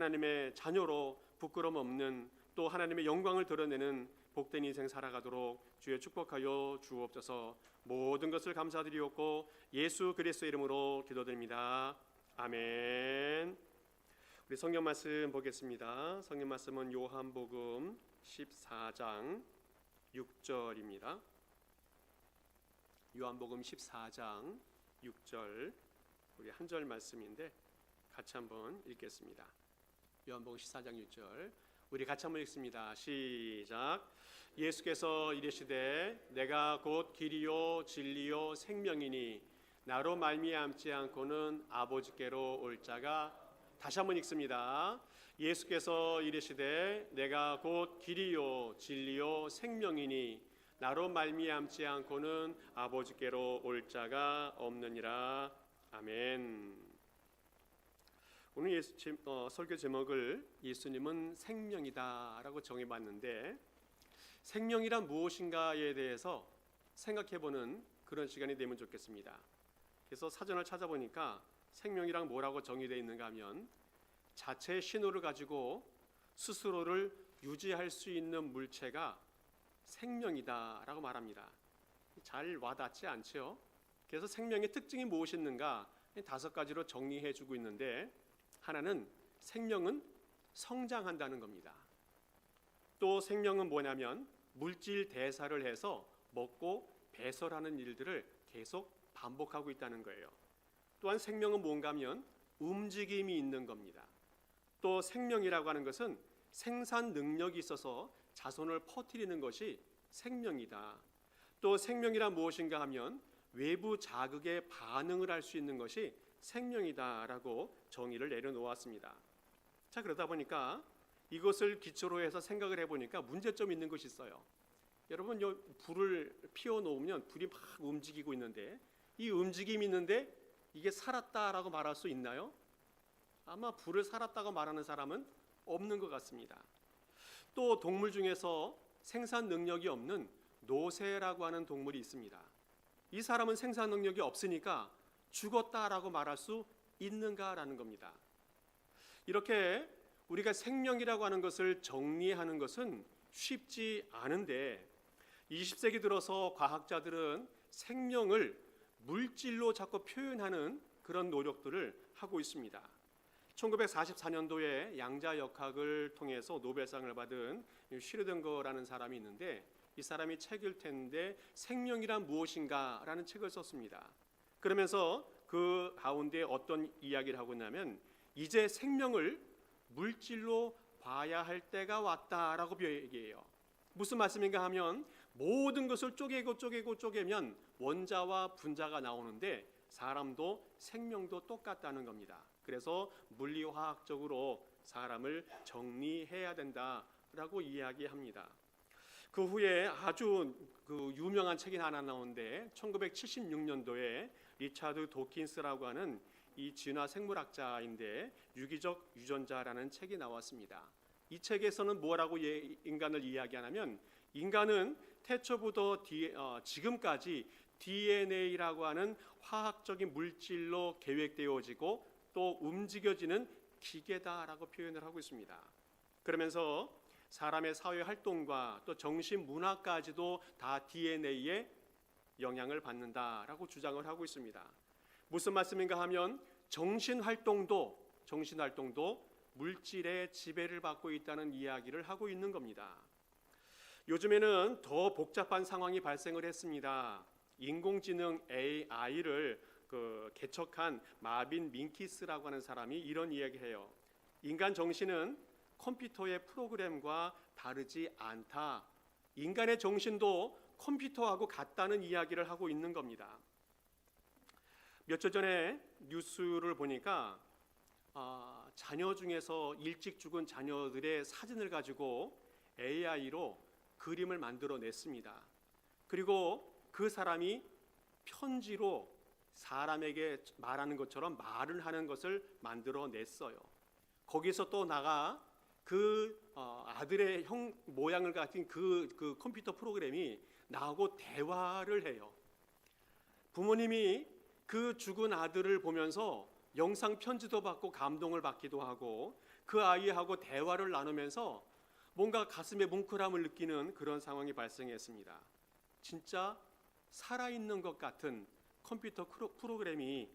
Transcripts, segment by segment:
하나님의 자녀로 부끄럼 없는 또 하나님의 영광을 드러내는 복된 인생 살아가도록 주여 축복하여 주옵소서. 모든 것을 감사드리옵고 예수 그리스도의 이름으로 기도드립니다. 아멘. 우리 성경 말씀 보겠습니다. 성경 말씀은 요한복음 14장 6절입니다. 요한복음 14장 6절 우리 한 절 말씀인데 같이 한번 읽겠습니다. 요한복음 14장 6절 우리 같이 한번 읽습니다. 시작. 예수께서 이르시되 내가 곧 길이요 진리요 생명이니 나로 말미암지 않고는 아버지께로 올 자가. 다시 한번 읽습니다. 예수께서 이르시되 내가 곧 길이요 진리요 생명이니 나로 말미암지 않고는 아버지께로 올 자가 없느니라. 아멘. 오늘 설교 제목을 예수님은 생명이다라고 정해봤는데, 생명이란 무엇인가에 대해서 생각해보는 그런 시간이 되면 좋겠습니다. 그래서 사전을 찾아보니까 생명이란 뭐라고 정의되어 있는가 하면 자체의 신호를 가지고 스스로를 유지할 수 있는 물체가 생명이다라고 말합니다. 잘 와닿지 않죠? 그래서 생명의 특징이 무엇인가 5가지로 정리해주고 있는데, 하나는 생명은 성장한다는 겁니다. 또 생명은 뭐냐면 물질 대사를 해서 먹고 배설하는 일들을 계속 반복하고 있다는 거예요. 또한 생명은 뭔가 하면 움직임이 있는 겁니다. 또 생명이라고 하는 것은 생산 능력이 있어서 자손을 퍼뜨리는 것이 생명이다. 또 생명이란 무엇인가 하면 외부 자극에 반응을 할 수 있는 것이 생명이다라고 정의를 내려놓았습니다. 자, 그러다 보니까 이것을 기초로 해서 생각을 해보니까 문제점이 있는 것이 있어요. 여러분, 불을 피워놓으면 불이 막 움직이고 있는데, 이 움직임이 있는데 이게 살았다라고 말할 수 있나요? 아마 불을 살았다고 말하는 사람은 없는 것 같습니다. 또 동물 중에서 생산 능력이 없는 노새라고 하는 동물이 있습니다. 이 사람은 생산 능력이 없으니까 죽었다라고 말할 수 있는가라는 겁니다. 이렇게 우리가 생명이라고 하는 것을 정리하는 것은 쉽지 않은데, 20세기 들어서 과학자들은 생명을 물질로 자꾸 표현하는 그런 노력들을 하고 있습니다. 1944년도에 양자역학을 통해서 노벨상을 받은 슈르딩거라는 사람이 있는데, 이 사람이 책을 텐데 생명이란 무엇인가 라는 책을 썼습니다. 그러면서 그 가운데 어떤 이야기를 하고 있냐면, 이제 생명을 물질로 봐야 할 때가 왔다라고 얘기해요. 무슨 말씀인가 하면 모든 것을 쪼개면 원자와 분자가 나오는데 사람도 생명도 똑같다는 겁니다. 그래서 물리화학적으로 사람을 정리해야 된다라고 이야기합니다. 그 후에 아주 유명한 책이 하나 나오는데, 1976년도에 리차드 도킨스라고 하는 이 진화 생물학자인데 유기적 유전자라는 책이 나왔습니다. 이 책에서는 뭐라고 인간을 이야기하냐면, 인간은 태초부터 지금까지 DNA라고 하는 화학적인 물질로 계획되어지고 또 움직여지는 기계다라고 표현을 하고 있습니다. 그러면서 사람의 사회 활동과 또 정신 문화까지도 다 DNA에 영향을 받는다라고 주장을 하고 있습니다. 무슨 말씀인가 하면 정신 활동도 물질의 지배를 받고 있다는 이야기를 하고 있는 겁니다. 요즘에는 더 복잡한 상황이 발생을 했습니다. 인공지능 AI를 개척한 마빈 민키스라고 하는 사람이 이런 이야기해요. 인간 정신은 컴퓨터의 프로그램과 다르지 않다. 인간의 정신도 컴퓨터하고 같다는 이야기를 하고 있는 겁니다. 몇 주 전에 뉴스를 보니까 자녀 중에서 일찍 죽은 자녀들의 사진을 가지고 AI로 그림을 만들어냈습니다. 그리고 그 사람이 편지로 사람에게 말하는 것처럼 말을 하는 것을 만들어냈어요. 거기서 또 아들의 형 모양을 가진 그 컴퓨터 프로그램이 나하고 대화를 해요. 부모님이 그 죽은 아들을 보면서 영상 편지도 받고 감동을 받기도 하고, 그 아이하고 대화를 나누면서 뭔가 가슴에 뭉클함을 느끼는 그런 상황이 발생했습니다. 진짜 살아있는 것 같은 컴퓨터 프로그램이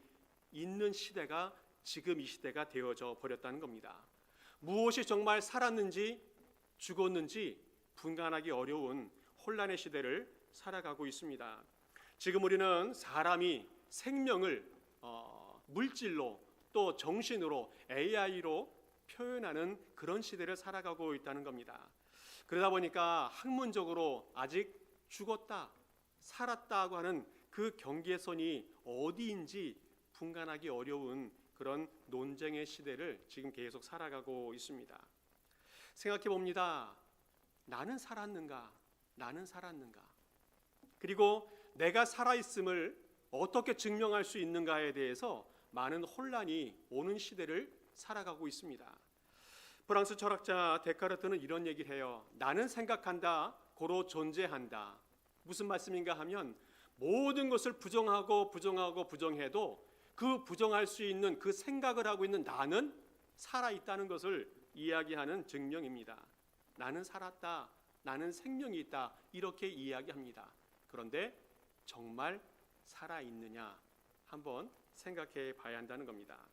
있는 시대가 지금 이 시대가 되어져 버렸다는 겁니다. 무엇이 정말 살았는지 죽었는지 분간하기 어려운 혼란의 시대를 살아가고 있습니다. 지금 우리는 사람이 생명을 물질로 또 정신으로 AI로 표현하는 그런 시대를 살아가고 있다는 겁니다. 그러다 보니까 학문적으로 아직 죽었다, 살았다고 하는 그 경계선이 어디인지 분간하기 어려운 그런 논쟁의 시대를 지금 계속 살아가고 있습니다. 생각해 봅니다. 나는 살았는가? 나는 살았는가? 그리고 내가 살아있음을 어떻게 증명할 수 있는가에 대해서 많은 혼란이 오는 시대를 살아가고 있습니다. 프랑스 철학자 데카르트는 이런 얘기를 해요. 나는 생각한다, 고로 존재한다. 무슨 말씀인가 하면 모든 것을 부정해도 그 부정할 수 있는 그 생각을 하고 있는 나는 살아있다는 것을 이야기하는 증명입니다. 나는 살았다, 나는 생명이 있다, 이렇게 이야기합니다. 그런데 정말 살아있느냐 한번 생각해 봐야 한다는 겁니다.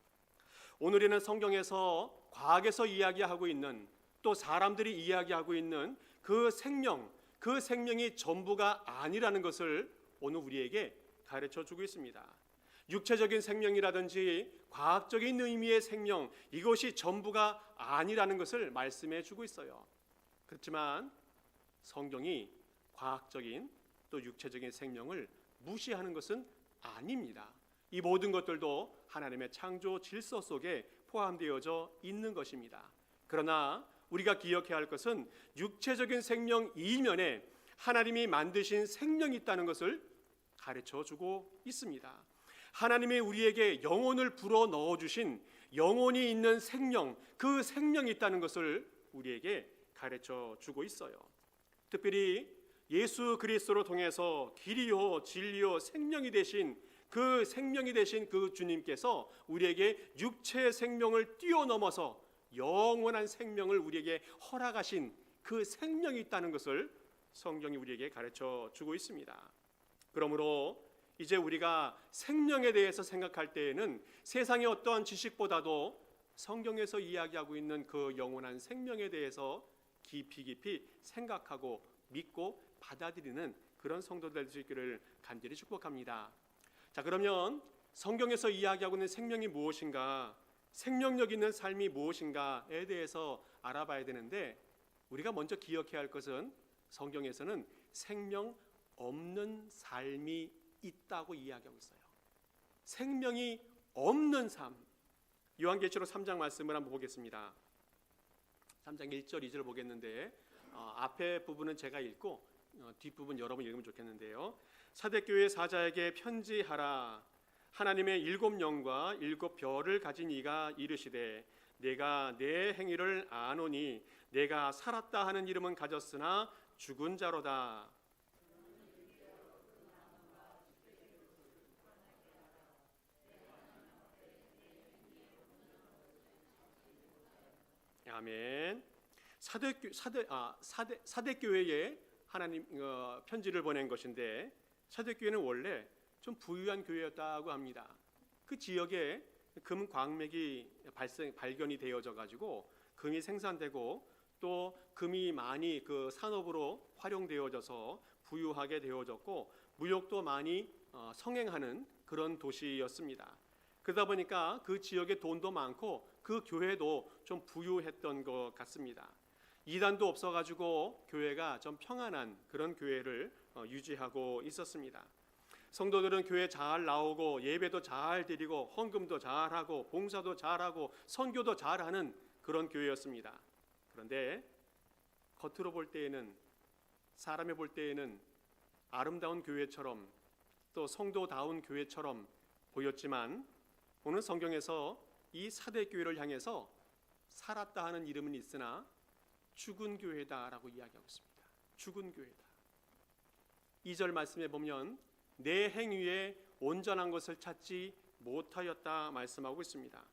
오늘에는 성경에서 과학에서 이야기하고 있는 또 사람들이 이야기하고 있는 그 생명이 전부가 아니라는 것을 오늘 우리에게 가르쳐 주고 있습니다. 육체적인 생명이라든지 과학적인 의미의 생명, 이것이 전부가 아니라는 것을 말씀해 주고 있어요. 그렇지만 성경이 과학적인 또 육체적인 생명을 무시하는 것은 아닙니다. 이 모든 것들도 하나님의 창조 질서 속에 포함되어져 있는 것입니다. 그러나 우리가 기억해야 할 것은 육체적인 생명 이면에 하나님이 만드신 생명이 있다는 것을 가르쳐 주고 있습니다. 하나님이 우리에게 영혼을 불어 넣어 주신 영혼이 있는 생명, 그 생명이 있다는 것을 우리에게 가르쳐 주고 있어요. 특별히 예수 그리스도로 통해서 길이요 진리요 생명이 되신 그 주님께서 우리에게 육체의 생명을 뛰어넘어서 영원한 생명을 우리에게 허락하신 그 생명이 있다는 것을 성경이 우리에게 가르쳐 주고 있습니다. 그러므로 이제 우리가 생명에 대해서 생각할 때에는 세상의 어떠한 지식보다도 성경에서 이야기하고 있는 그 영원한 생명에 대해서 깊이 생각하고 믿고 받아들이는 그런 성도 될 수 있기를 간절히 축복합니다. 자, 그러면 성경에서 이야기하고 있는 생명이 무엇인가, 생명력 있는 삶이 무엇인가에 대해서 알아봐야 되는데, 우리가 먼저 기억해야 할 것은 성경에서는 생명 없는 삶이 있다고 이야기하고 있어요. 생명이 없는 삶. 요한계시록 3장 말씀을 한번 보겠습니다. 3장 1절 2절 보겠는데 앞에 부분은 제가 읽고 뒷부분 여러분 읽으면 좋겠는데요. 사대교회 사자에게 편지하라. 하나님의 7 영과 7 별을 가진 이가 이르시되 내가 내 행위를 아노니 내가 살았다 하는 이름은 가졌으나 죽은 자로다. 아멘. 사대교회에 하나님 편지를 보낸 것인데, 사대교회는 원래 좀 부유한 교회였다고 합니다. 그 지역에 금 광맥이 발견이 되어져 가지고 금이 생산되고 또 금이 많이 그 산업으로 활용되어져서 부유하게 되어졌고 무역도 많이 성행하는 그런 도시였습니다. 그러다 보니까 그 지역에 돈도 많고 그 교회도 좀 부유했던 것 같습니다. 이단도 없어가지고 교회가 좀 평안한 그런 교회를 유지하고 있었습니다. 성도들은 교회 잘 나오고 예배도 잘 드리고 헌금도 잘하고 봉사도 잘하고 선교도 잘하는 그런 교회였습니다. 그런데 겉으로 볼 때에는, 사람이 볼 때에는 아름다운 교회처럼 또 성도다운 교회처럼 보였지만 오늘 성경에서 이 사대교회를 향해서 살았다 하는 이름은 있으나 죽은 교회다라고 이야기하고 있습니다. 죽은 교회다. 2절 말씀에 보면 내 행위에 온전한 것을 찾지 못하였다 말씀하고 있습니다.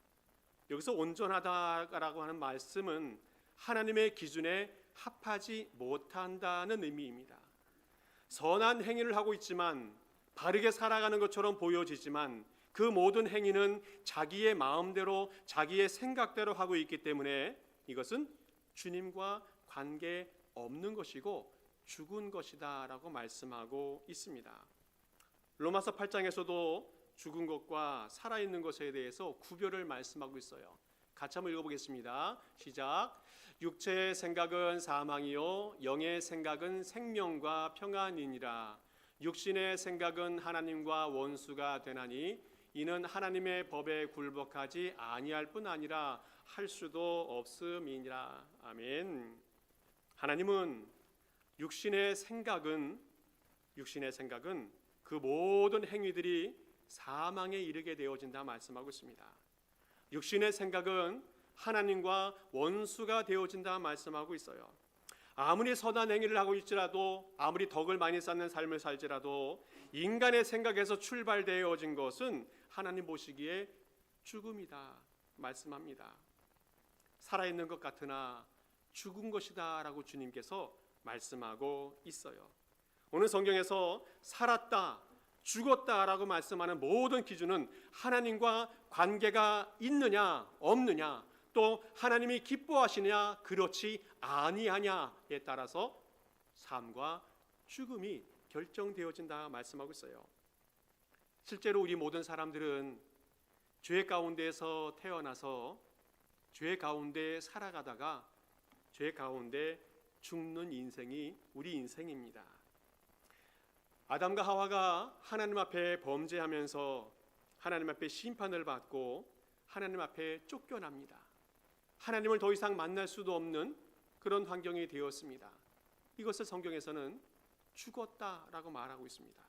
여기서 온전하다라고 하는 말씀은 하나님의 기준에 합하지 못한다는 의미입니다. 선한 행위를 하고 있지만 바르게 살아가는 것처럼 보여지지만 그 모든 행위는 자기의 마음대로 자기의 생각대로 하고 있기 때문에 이것은 주님과 관계 없는 것이고 죽은 것이다 라고 말씀하고 있습니다. 로마서 8장에서도 죽은 것과 살아있는 것에 대해서 구별을 말씀하고 있어요. 같이 한번 읽어보겠습니다. 시작. 육체의 생각은 사망이요 영의 생각은 생명과 평안이니라. 육신의 생각은 하나님과 원수가 되나니 이는 하나님의 법에 굴복하지 아니할 뿐 아니라 할 수도 없음이니라. 아멘. 하나님은 육신의 생각은 그 모든 행위들이 사망에 이르게 되어진다 말씀하고 있습니다. 육신의 생각은 하나님과 원수가 되어진다 말씀하고 있어요. 아무리 선한 행위를 하고 있지라도 아무리 덕을 많이 쌓는 삶을 살지라도 인간의 생각에서 출발되어진 것은 하나님 보시기에 죽음이다 말씀합니다. 살아있는 것 같으나 죽은 것이다 라고 주님께서 말씀하고 있어요. 오늘 성경에서 살았다 죽었다라고 말씀하는 모든 기준은 하나님과 관계가 있느냐 없느냐, 또 하나님이 기뻐하시느냐 그렇지 아니하냐에 따라서 삶과 죽음이 결정되어진다 말씀하고 있어요. 실제로 우리 모든 사람들은 죄 가운데에서 태어나서 죄 가운데 살아가다가 죄 가운데 죽는 인생이 우리 인생입니다. 아담과 하와가 하나님 앞에 범죄하면서 하나님 앞에 심판을 받고 하나님 앞에 쫓겨납니다. 하나님을 더 이상 만날 수도 없는 그런 환경이 되었습니다. 이것을 성경에서는 죽었다라고 말하고 있습니다.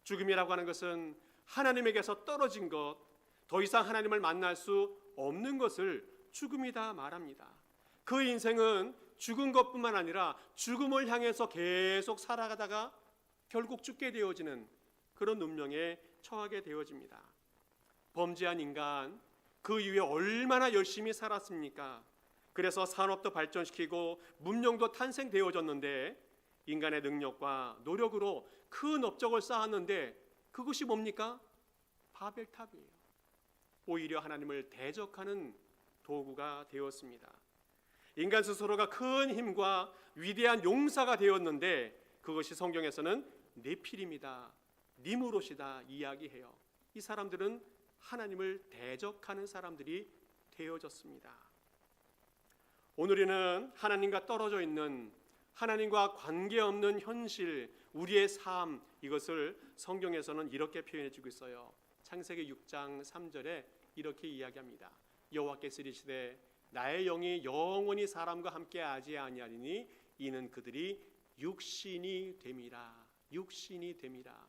죽음이라고 하는 것은 하나님에게서 떨어진 것, 더 이상 하나님을 만날 수 없는 것을 죽음이다 말합니다. 그 인생은 죽은 것뿐만 아니라 죽음을 향해서 계속 살아가다가 결국 죽게 되어지는 그런 운명에 처하게 되어집니다. 범죄한 인간, 그 이후에 얼마나 열심히 살았습니까? 그래서 산업도 발전시키고 문명도 탄생되어졌는데 인간의 능력과 노력으로 큰 업적을 쌓았는데 그것이 뭡니까? 바벨탑이에요. 오히려 하나님을 대적하는 도구가 되었습니다. 인간 스스로가 큰 힘과 위대한 용사가 되었는데 그것이 성경에서는 네필임이다, 니무롯이다 이야기해요. 이 사람들은 하나님을 대적하는 사람들이 되어졌습니다. 오늘 우리는 하나님과 떨어져 있는, 하나님과 관계없는 현실, 우리의 삶, 이것을 성경에서는 이렇게 표현해 주고 있어요. 창세기 6장 3절에 이렇게 이야기합니다. 여호와께서 이르시되 나의 영이 영원히 사람과 함께 하지 아니하리니 이는 그들이 육신이 됨이라. 육신이 됨이라.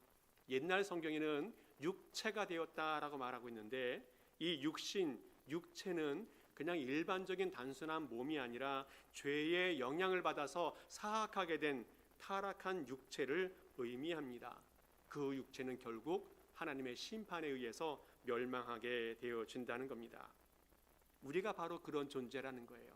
옛날 성경에는 육체가 되었다라고 말하고 있는데 이 육신, 육체는 그냥 일반적인 단순한 몸이 아니라 죄의 영향을 받아서 사악하게 된 타락한 육체를 의미합니다. 그 육체는 결국 하나님의 심판에 의해서 멸망하게 되어진다는 겁니다. 우리가 바로 그런 존재라는 거예요.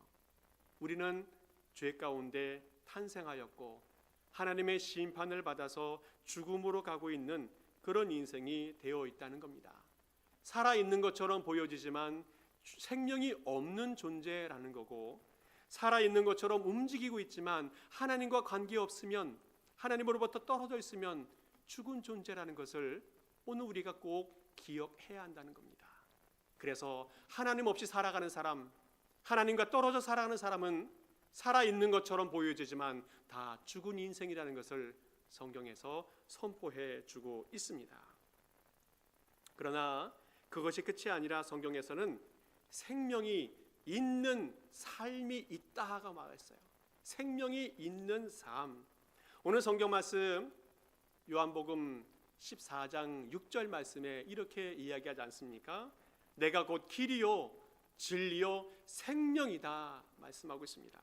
우리는 죄 가운데 탄생하였고 하나님의 심판을 받아서 죽음으로 가고 있는 그런 인생이 되어 있다는 겁니다. 살아있는 것처럼 보여지지만 생명이 없는 존재라는 거고, 살아있는 것처럼 움직이고 있지만 하나님과 관계없으면, 하나님으로부터 떨어져 있으면 죽은 존재라는 것을 오늘 우리가 꼭 기억해야 한다는 겁니다. 그래서 하나님 없이 살아가는 사람, 하나님과 떨어져 살아가는 사람은 살아있는 것처럼 보여지지만 다 죽은 인생이라는 것을 성경에서 선포해 주고 있습니다. 그러나 그것이 끝이 아니라 성경에서는 생명이 있는 삶이 있다가 말했어요. 생명이 있는 삶. 오늘 성경 말씀 요한복음 14장 6절 말씀에 이렇게 이야기하지 않습니까? 내가 곧 길이요 진리요 생명이다 말씀하고 있습니다.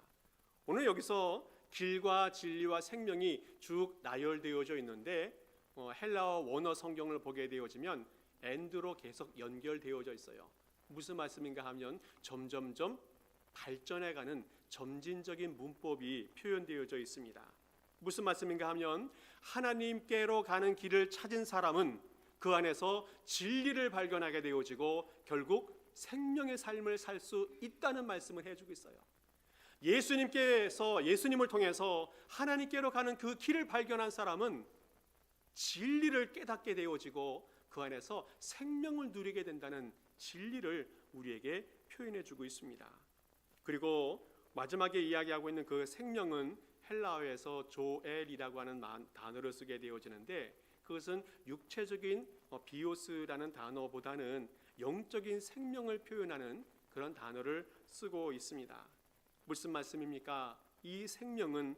오늘 여기서 길과 진리와 생명이 쭉 나열되어져 있는데 헬라어 원어 성경을 보게 되어지면 and로 계속 연결되어져 있어요. 무슨 말씀인가 하면 점점점 발전해가는 점진적인 문법이 표현되어져 있습니다. 무슨 말씀인가 하면 하나님께로 가는 길을 찾은 사람은 그 안에서 진리를 발견하게 되어지고 결국 생명의 삶을 살 수 있다는 말씀을 해주고 있어요. 예수님을 통해서 하나님께로 가는 그 길을 발견한 사람은 진리를 깨닫게 되어지고 그 안에서 생명을 누리게 된다는 진리를 우리에게 표현해 주고 있습니다. 그리고 마지막에 이야기하고 있는 그 생명은 헬라어에서 조엘이라고 하는 단어를 쓰게 되어지는데 그것은 육체적인 비오스라는 단어보다는 영적인 생명을 표현하는 그런 단어를 쓰고 있습니다. 무슨 말씀입니까? 이 생명은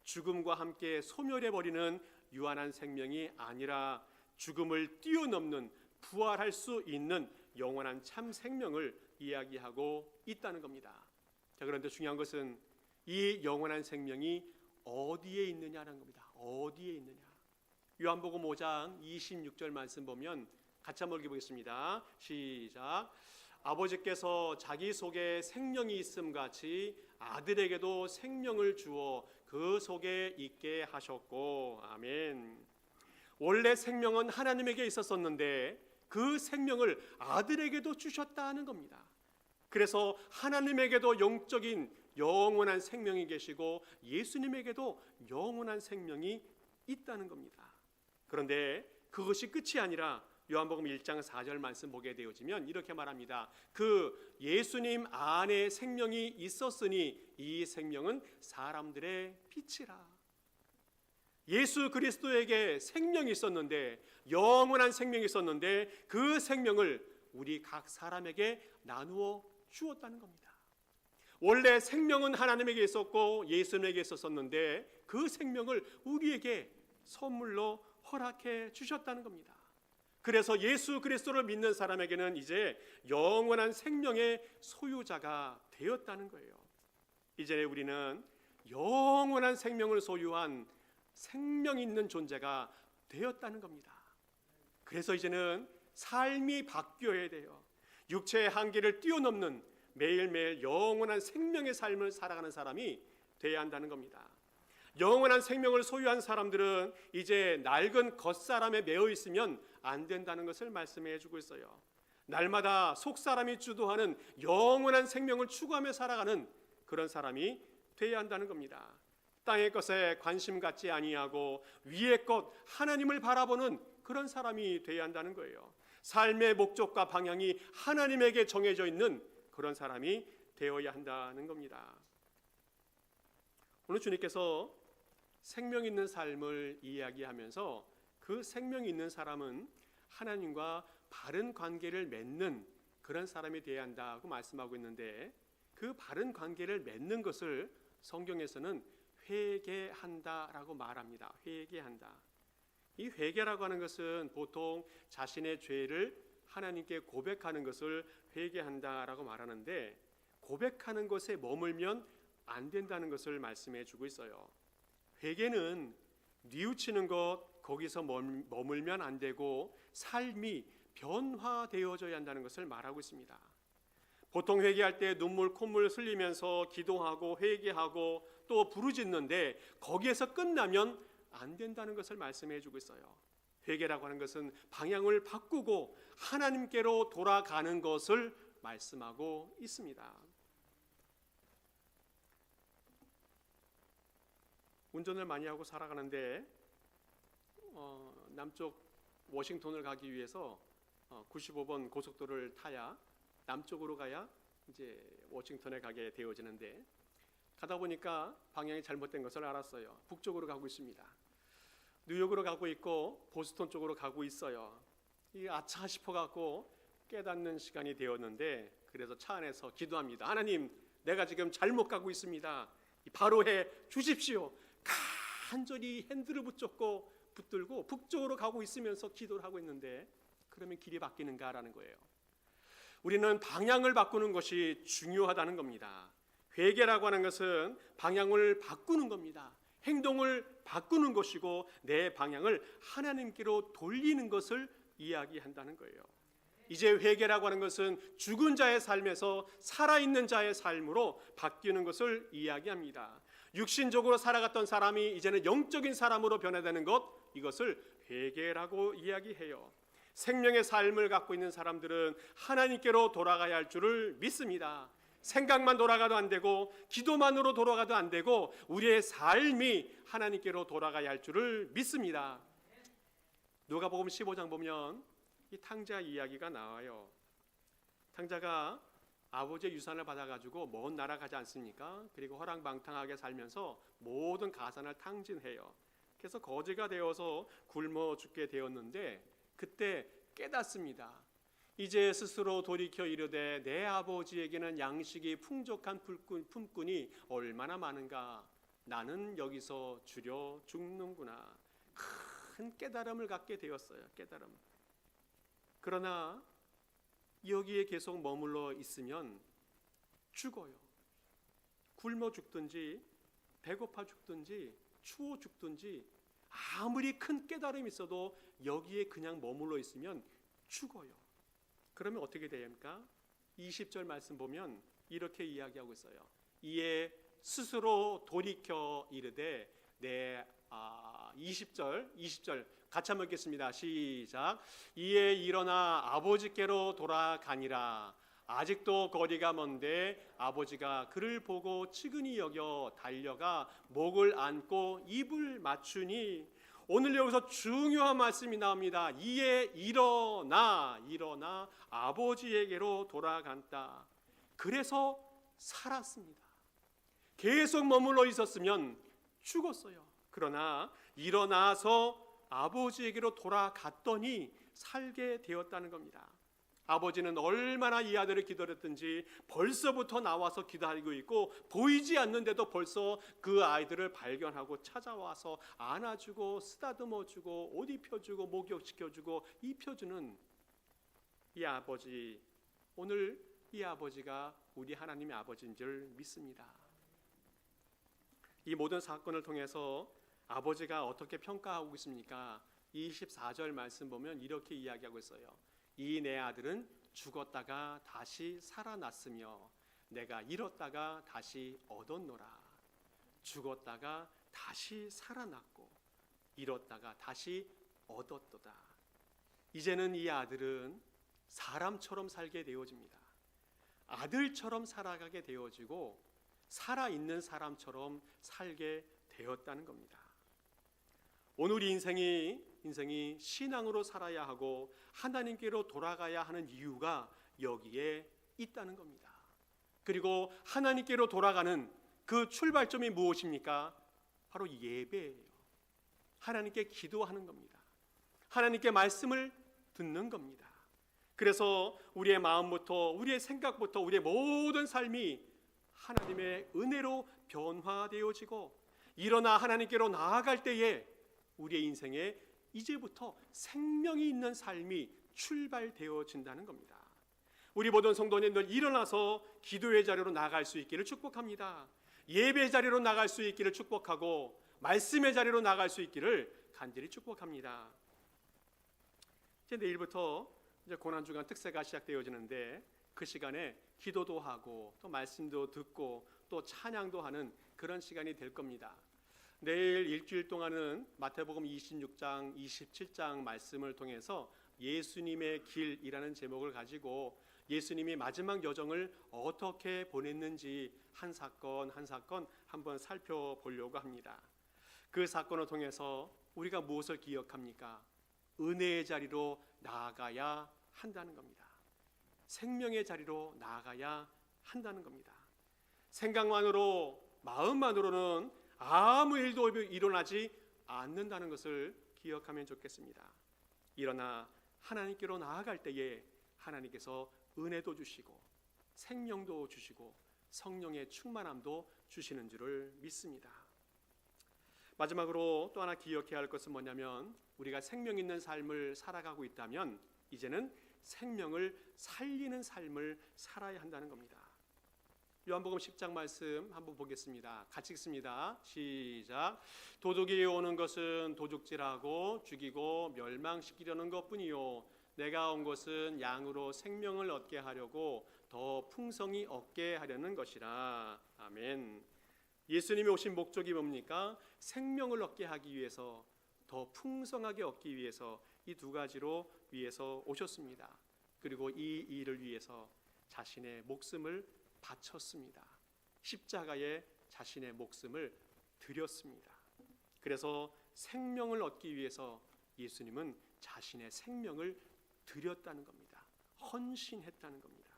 죽음과 함께 소멸해버리는 유한한 생명이 아니라 죽음을 뛰어넘는 부활할 수 있는 영원한 참 생명을 이야기하고 있다는 겁니다. 자, 그런데 중요한 것은 이 영원한 생명이 어디에 있느냐라는 겁니다. 어디에 있느냐? 요한복음 5장 26절 말씀 보면 같이 한번 읽어보겠습니다. 시작. 아버지께서 자기 속에 생명이 있음 같이 아들에게도 생명을 주어 그 속에 있게 하셨고. 아멘. 원래 생명은 하나님에게 있었었는데 그 생명을 아들에게도 주셨다는 겁니다. 그래서 하나님에게도 영적인 영원한 생명이 계시고 예수님에게도 영원한 생명이 있다는 겁니다. 그런데 그것이 끝이 아니라 요한복음 1장 4절 말씀 보게 되어지면 이렇게 말합니다. 그 예수님 안에 생명이 있었으니 이 생명은 사람들의 빛이라. 예수 그리스도에게 생명이 있었는데, 영원한 생명이 있었는데 그 생명을 우리 각 사람에게 나누어 주었다는 겁니다. 원래 생명은 하나님에게 있었고 예수님에게 있었었는데 그 생명을 우리에게 선물로 허락해 주셨다는 겁니다. 그래서 예수 그리스도를 믿는 사람에게는 이제 영원한 생명의 소유자가 되었다는 거예요. 이제 우리는 영원한 생명을 소유한 생명 있는 존재가 되었다는 겁니다. 그래서 이제는 삶이 바뀌어야 돼요. 육체의 한계를 뛰어넘는 매일매일 영원한 생명의 삶을 살아가는 사람이 되어야 한다는 겁니다. 영원한 생명을 소유한 사람들은 이제 낡은 겉사람에 매여 있으면 안 된다는 것을 말씀해 주고 있어요. 날마다 속사람이 주도하는 영원한 생명을 추구하며 살아가는 그런 사람이 되어야 한다는 겁니다. 땅의 것에 관심 갖지 아니하고 위의 것 하나님을 바라보는 그런 사람이 되어야 한다는 거예요. 삶의 목적과 방향이 하나님에게 정해져 있는 그런 사람이 되어야 한다는 겁니다. 오늘 주님께서 생명 있는 삶을 이야기하면서 그 생명 있는 사람은 하나님과 바른 관계를 맺는 그런 사람이 되어야 한다고 말씀하고 있는데 그 바른 관계를 맺는 것을 성경에서는 회개한다라고 말합니다. 회개한다. 이 회개라고 하는 것은 보통 자신의 죄를 하나님께 고백하는 것을 회개한다라고 말하는데 고백하는 것에 머물면 안 된다는 것을 말씀해 주고 있어요. 회개는 뉘우치는 것 거기서 머물면 안 되고 삶이 변화되어져야 한다는 것을 말하고 있습니다. 보통 회개할 때 눈물 콧물 흘리면서 기도하고 회개하고 또 부르짖는데 거기에서 끝나면 안 된다는 것을 말씀해 주고 있어요. 회개라고 하는 것은 방향을 바꾸고 하나님께로 돌아가는 것을 말씀하고 있습니다. 운전을 많이 하고 살아가는데 남쪽 워싱턴을 가기 위해서 95번 고속도로를 타야 남쪽으로 가야 이제 워싱턴에 가게 되어지는데 가다 보니까 방향이 잘못된 것을 알았어요. 북쪽으로 가고 있습니다. 뉴욕으로 가고 있고 보스턴 쪽으로 가고 있어요. 이 아차 싶어갖고 깨닫는 시간이 되었는데 그래서 차 안에서 기도합니다. 하나님, 내가 지금 잘못 가고 있습니다. 바로 해 주십시오. 간절히 핸들을 붙들고 북쪽으로 가고 있으면서 기도를 하고 있는데 그러면 길이 바뀌는가라는 거예요. 우리는 방향을 바꾸는 것이 중요하다는 겁니다. 회개라고 하는 것은 방향을 바꾸는 겁니다. 행동을 바꾸는 것이고 내 방향을 하나님께로 돌리는 것을 이야기한다는 거예요. 이제 회개라고 하는 것은 죽은 자의 삶에서 살아있는 자의 삶으로 바뀌는 것을 이야기합니다. 육신적으로 살아갔던 사람이 이제는 영적인 사람으로 변화되는 것, 이것을 회개라고 이야기해요. 생명의 삶을 갖고 있는 사람들은 하나님께로 돌아가야 할 줄을 믿습니다. 생각만 돌아가도 안 되고 기도만으로 돌아가도 안 되고 우리의 삶이 하나님께로 돌아가야 할 줄을 믿습니다. 누가복음 15장 보면 이 탕자 이야기가 나와요. 탕자가 아버지의 유산을 받아가지고 먼 나라 가지 않습니까? 그리고 허랑방탕하게 살면서 모든 가산을 탕진해요. 그래서 거지가 되어서 굶어 죽게 되었는데 그때 깨닫습니다. 이제 스스로 돌이켜 이르되 내 아버지에게는 양식이 풍족한 품꾼이 얼마나 많은가. 나는 여기서 주려 죽는구나. 큰 깨달음을 갖게 되었어요. 깨달음. 그러나 여기에 계속 머물러 있으면 죽어요. 굶어 죽든지 배고파 죽든지 추워 죽든지 아무리 큰 깨달음이 있어도 여기에 그냥 머물러 있으면 죽어요. 그러면 어떻게 됩니까? 20절 말씀 보면 이렇게 이야기하고 있어요. 이에 스스로 돌이켜 이르되 내 20절 같이 한번 읽겠습니다. 시작. 이에 일어나 아버지께로 돌아가니라. 아직도 거리가 먼데 아버지가 그를 보고 측은히 여겨 달려가 목을 안고 입을 맞추니, 오늘 여기서 중요한 말씀이 나옵니다. 이에 일어나 아버지에게로 돌아간다. 그래서 살았습니다. 계속 머물러 있었으면 죽었어요. 그러나 일어나서 아버지에게로 돌아갔더니 살게 되었다는 겁니다. 아버지는 얼마나 이 아들을 기다렸든지 벌써부터 나와서 기다리고 있고 보이지 않는데도 벌써 그 아이들을 발견하고 찾아와서 안아주고 쓰다듬어주고 옷 입혀주고 목욕시켜주고 입혀주는 이 아버지, 오늘 이 아버지가 우리 하나님의 아버지인 줄 믿습니다. 이 모든 사건을 통해서 아버지가 어떻게 평가하고 있습니까? 24절 말씀 보면 이렇게 이야기하고 있어요. 이 내 아들은 죽었다가 다시 살아났으며 내가 잃었다가 다시 얻었노라. 죽었다가 다시 살아났고 잃었다가 다시 얻었도다. 이제는 이 아들은 사람처럼 살게 되어집니다. 아들처럼 살아가게 되어지고 살아있는 사람처럼 살게 되었다는 겁니다. 오늘 인생이 신앙으로 살아야 하고 하나님께로 돌아가야 하는 이유가 여기에 있다는 겁니다. 그리고 하나님께로 돌아가는 그 출발점이 무엇입니까? 바로 예배예요. 하나님께 기도하는 겁니다. 하나님께 말씀을 듣는 겁니다. 그래서 우리의 마음부터 우리의 생각부터 우리의 모든 삶이 하나님의 은혜로 변화되어지고 일어나 하나님께로 나아갈 때에 우리의 인생에 이제부터 생명이 있는 삶이 출발되어진다는 겁니다. 우리 모든 성도님들 일어나서 기도의 자리로 나갈 수 있기를 축복합니다. 예배 자리로 나갈 수 있기를 축복하고 말씀의 자리로 나갈 수 있기를 간절히 축복합니다. 이제 내일부터 이제 고난주간 특세가 시작되어지는데 그 시간에 기도도 하고 또 말씀도 듣고 또 찬양도 하는 그런 시간이 될 겁니다. 내일 일주일 동안은 마태복음 26장, 27장 말씀을 통해서 예수님의 길이라는 제목을 가지고 예수님이 마지막 여정을 어떻게 보냈는지 한 사건 한 사건 한번 살펴보려고 합니다. 그 사건을 통해서 우리가 무엇을 기억합니까? 은혜의 자리로 나아가야 한다는 겁니다. 생명의 자리로 나아가야 한다는 겁니다. 생각만으로 마음만으로는 아무 일도 일어나지 않는다는 것을 기억하면 좋겠습니다. 일어나 하나님께로 나아갈 때에 하나님께서 은혜도 주시고 생명도 주시고 성령의 충만함도 주시는 줄을 믿습니다. 마지막으로 또 하나 기억해야 할 것은 뭐냐면 우리가 생명 있는 삶을 살아가고 있다면 이제는 생명을 살리는 삶을 살아야 한다는 겁니다. 요한복음 10장 말씀 한번 보겠습니다. 같이 읽습니다. 시작. 도둑이 오는 것은 도둑질하고 죽이고 멸망시키려는 것뿐이요 내가 온 것은 양으로 생명을 얻게 하려고 더 풍성히 얻게 하려는 것이라. 아멘. 예수님이 오신 목적이 뭡니까? 생명을 얻게 하기 위해서, 더 풍성하게 얻기 위해서 이 두 가지로 위해서 오셨습니다. 그리고 이 일을 위해서 자신의 목숨을 바쳤습니다. 십자가에 자신의 목숨을 드렸습니다. 그래서 생명을 얻기 위해서 예수님은 자신의 생명을 드렸다는 겁니다. 헌신했다는 겁니다.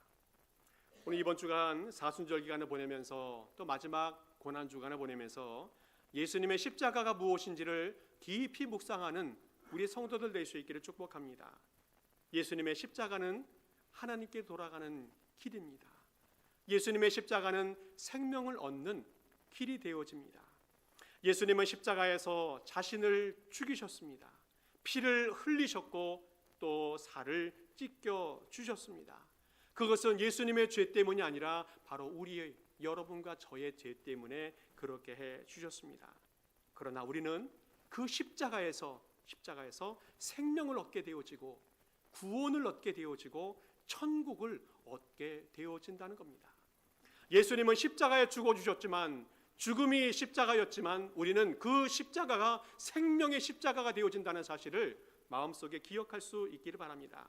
오늘 이번 주간 사순절 기간을 보내면서 또 마지막 고난 주간을 보내면서 예수님의 십자가가 무엇인지를 깊이 묵상하는 우리 성도들 될 수 있기를 축복합니다. 예수님의 십자가는 하나님께 돌아가는 길입니다. 예수님의 십자가는 생명을 얻는 길이 되어집니다. 예수님은 십자가에서 자신을 죽이셨습니다. 피를 흘리셨고 또 살을 찢겨 주셨습니다. 그것은 예수님의 죄 때문이 아니라 바로 우리의, 여러분과 저의 죄 때문에 그렇게 해 주셨습니다. 그러나 우리는 그 십자가에서 생명을 얻게 되어지고 구원을 얻게 되어지고 천국을 얻게 되어진다는 겁니다. 예수님은 십자가에 죽어주셨지만, 죽음이 십자가였지만 우리는 그 십자가가 생명의 십자가가 되어진다는 사실을 마음속에 기억할 수 있기를 바랍니다.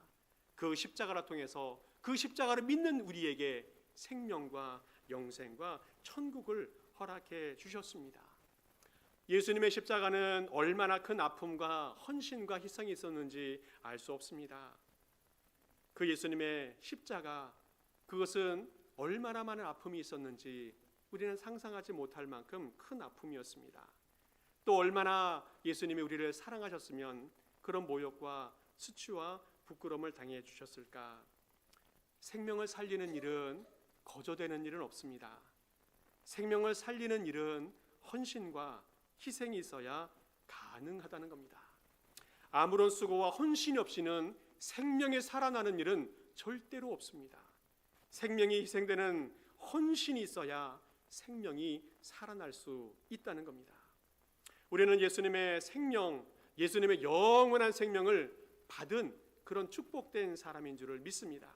그 십자가를 통해서 그 십자가를 믿는 우리에게 생명과 영생과 천국을 허락해 주셨습니다. 예수님의 십자가는 얼마나 큰 아픔과 헌신과 희생이 있었는지 알 수 없습니다. 그 예수님의 십자가, 그것은 얼마나 많은 아픔이 있었는지 우리는 상상하지 못할 만큼 큰 아픔이었습니다. 또 얼마나 예수님이 우리를 사랑하셨으면 그런 모욕과 수치와 부끄러움을 당해 주셨을까. 생명을 살리는 일은 거저되는 일은 없습니다. 생명을 살리는 일은 헌신과 희생이 있어야 가능하다는 겁니다. 아무런 수고와 헌신이 없이는 생명이 살아나는 일은 절대로 없습니다. 생명이 희생되는 헌신이 있어야 생명이 살아날 수 있다는 겁니다. 우리는 예수님의 생명, 예수님의 영원한 생명을 받은 그런 축복된 사람인 줄을 믿습니다.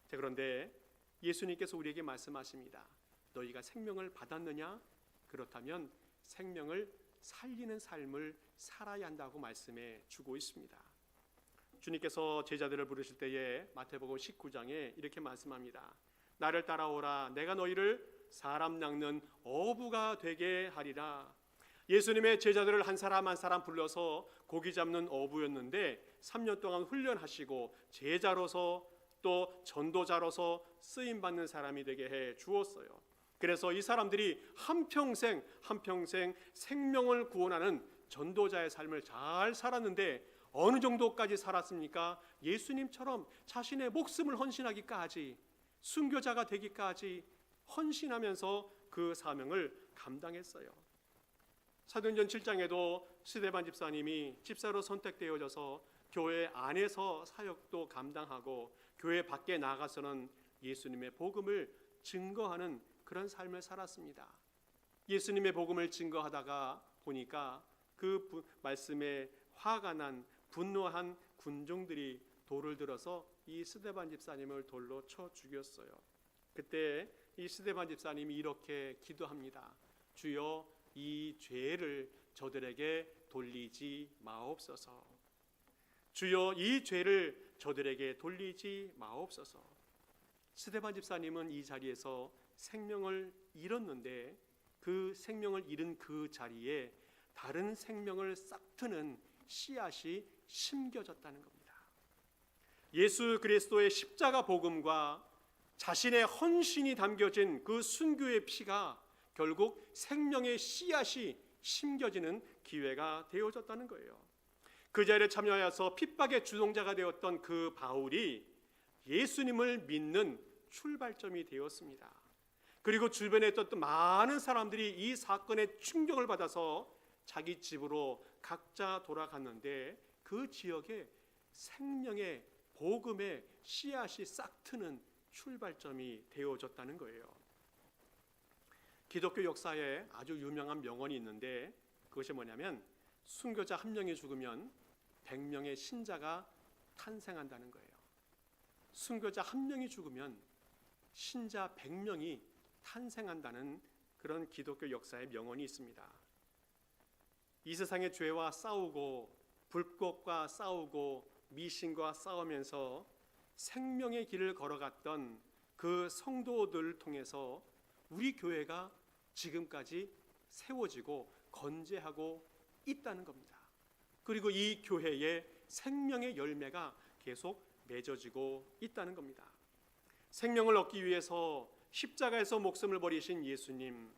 그런데 예수님께서 우리에게 말씀하십니다. 너희가 생명을 받았느냐? 그렇다면 생명을 살리는 삶을 살아야 한다고 말씀해 주고 있습니다. 주님께서 제자들을 부르실 때에 마태복음 19장에 이렇게 말씀합니다. 나를 따라오라. 내가 너희를 사람 낚는 어부가 되게 하리라. 예수님의 제자들을 한 사람 한 사람 불러서 고기 잡는 어부였는데 3년 동안 훈련하시고 제자로서 또 전도자로서 쓰임받는 사람이 되게 해 주었어요. 그래서 이 사람들이 한평생 생명을 구원하는 전도자의 삶을 잘 살았는데 어느 정도까지 살았습니까? 예수님처럼 자신의 목숨을 헌신하기까지, 순교자가 되기까지 헌신하면서 그 사명을 감당했어요. 사도행전 7장에도 스데반 집사님이 집사로 선택되어져서 교회 안에서 사역도 감당하고 교회 밖에 나가서는 예수님의 복음을 증거하는 그런 삶을 살았습니다. 예수님의 복음을 증거하다가 보니까 그 말씀에 화가 난 분노한 군중들이 돌을 들어서 이 스데반 집사님을 돌로 쳐 죽였어요. 그때 이 스데반 집사님이 이렇게 기도합니다. 주여, 이 죄를 저들에게 돌리지 마옵소서. 주여, 이 죄를 저들에게 돌리지 마옵소서. 스데반 집사님은 이 자리에서 생명을 잃었는데 그 생명을 잃은 그 자리에 다른 생명을 싹트는 씨앗이 심겨졌다는 겁니다. 예수 그리스도의 십자가 복음과 자신의 헌신이 담겨진 그 순교의 피가 결국 생명의 씨앗이 심겨지는 기회가 되어졌다는 거예요. 그 자리에 참여하여서 핍박의 주동자가 되었던 그 바울이 예수님을 믿는 출발점이 되었습니다. 그리고 주변에 있던 많은 사람들이 이 사건에 충격을 받아서 자기 집으로 각자 돌아갔는데 그 지역에 생명의 복음의 씨앗이 싹트는 출발점이 되어졌다는 거예요. 기독교 역사에 아주 유명한 명언이 있는데 그것이 뭐냐면 순교자 한 명이 죽으면 100명의 신자가 탄생한다는 거예요. 순교자 한 명이 죽으면 신자 100명이 탄생한다는 그런 기독교 역사의 명언이 있습니다. 이 세상의 죄와 싸우고 불법과 싸우고 미신과 싸우면서 생명의 길을 걸어갔던 그 성도들을 통해서 우리 교회가 지금까지 세워지고 건재하고 있다는 겁니다. 그리고 이 교회의 생명의 열매가 계속 맺어지고 있다는 겁니다. 생명을 얻기 위해서 십자가에서 목숨을 버리신 예수님,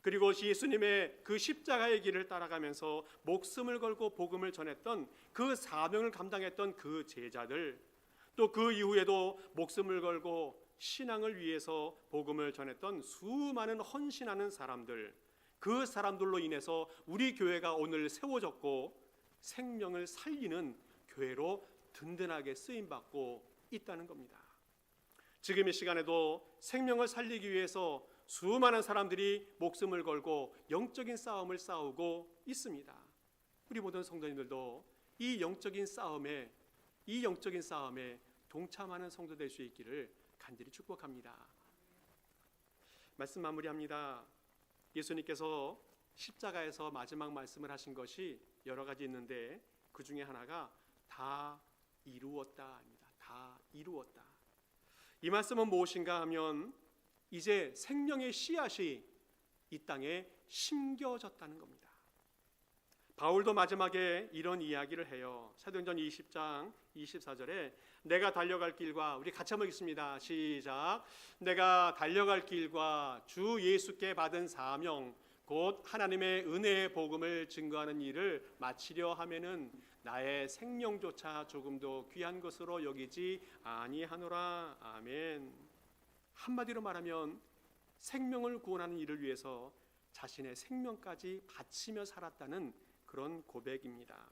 그리고 예수님의 그 십자가의 길을 따라가면서 목숨을 걸고 복음을 전했던 그 사명을 감당했던 그 제자들, 또 그 이후에도 목숨을 걸고 신앙을 위해서 복음을 전했던 수많은 헌신하는 사람들, 그 사람들로 인해서 우리 교회가 오늘 세워졌고 생명을 살리는 교회로 든든하게 쓰임받고 있다는 겁니다. 지금 이 시간에도 생명을 살리기 위해서 수많은 사람들이 목숨을 걸고 영적인 싸움을 싸우고 있습니다. 우리 모든 성도님들도 이 영적인 싸움에 동참하는 성도 될 수 있기를 간절히 축복합니다. 말씀 마무리합니다. 예수님께서 십자가에서 마지막 말씀을 하신 것이 여러 가지 있는데 그 중에 하나가 다 이루었다입니다. 다 이루었다. 이 말씀은 무엇인가 하면 이제 생명의 씨앗이 이 땅에 심겨졌다는 겁니다. 바울도 마지막에 이런 이야기를 해요. 사도행전 20장 24절에 내가 달려갈 길과, 우리 같이 한번 읽습니다. 시작. 내가 달려갈 길과 주 예수께 받은 사명 곧 하나님의 은혜의 복음을 증거하는 일을 마치려 하면은 나의 생명조차 조금도 귀한 것으로 여기지 아니하노라. 아멘. 한마디로 말하면 생명을 구원하는 일을 위해서 자신의 생명까지 바치며 살았다는 그런 고백입니다.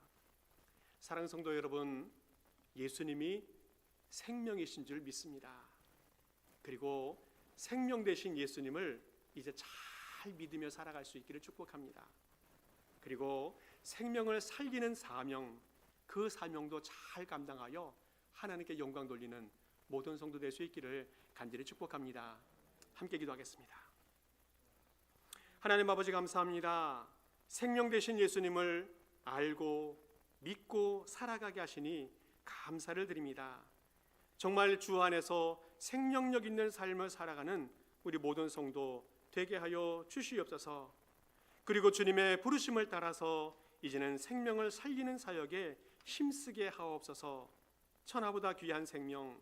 사랑하는 성도 여러분, 예수님이 생명이신 줄 믿습니다. 그리고 생명 되신 예수님을 이제 잘 믿으며 살아갈 수 있기를 축복합니다. 그리고 생명을 살리는 사명, 그 사명도 잘 감당하여 하나님께 영광 돌리는 모든 성도 될 수 있기를 간절히 축복합니다. 함께 기도하겠습니다. 하나님 아버지 감사합니다. 생명 되신 예수님을 알고 믿고 살아가게 하시니 감사를 드립니다. 정말 주 안에서 생명력 있는 삶을 살아가는 우리 모든 성도 되게 하여 주시옵소서. 그리고 주님의 부르심을 따라서 이제는 생명을 살리는 사역에 힘쓰게 하옵소서. 천하보다 귀한 생명,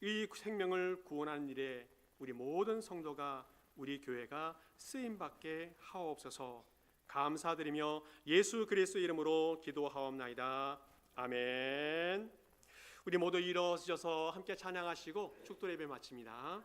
이 생명을 구원하는 일에 우리 모든 성도가, 우리 교회가 쓰임받게 하옵소서. 감사드리며 예수 그리스도 이름으로 기도하옵나이다. 아멘. 우리 모두 일어서셔서 함께 찬양하시고 축도 예배 마칩니다.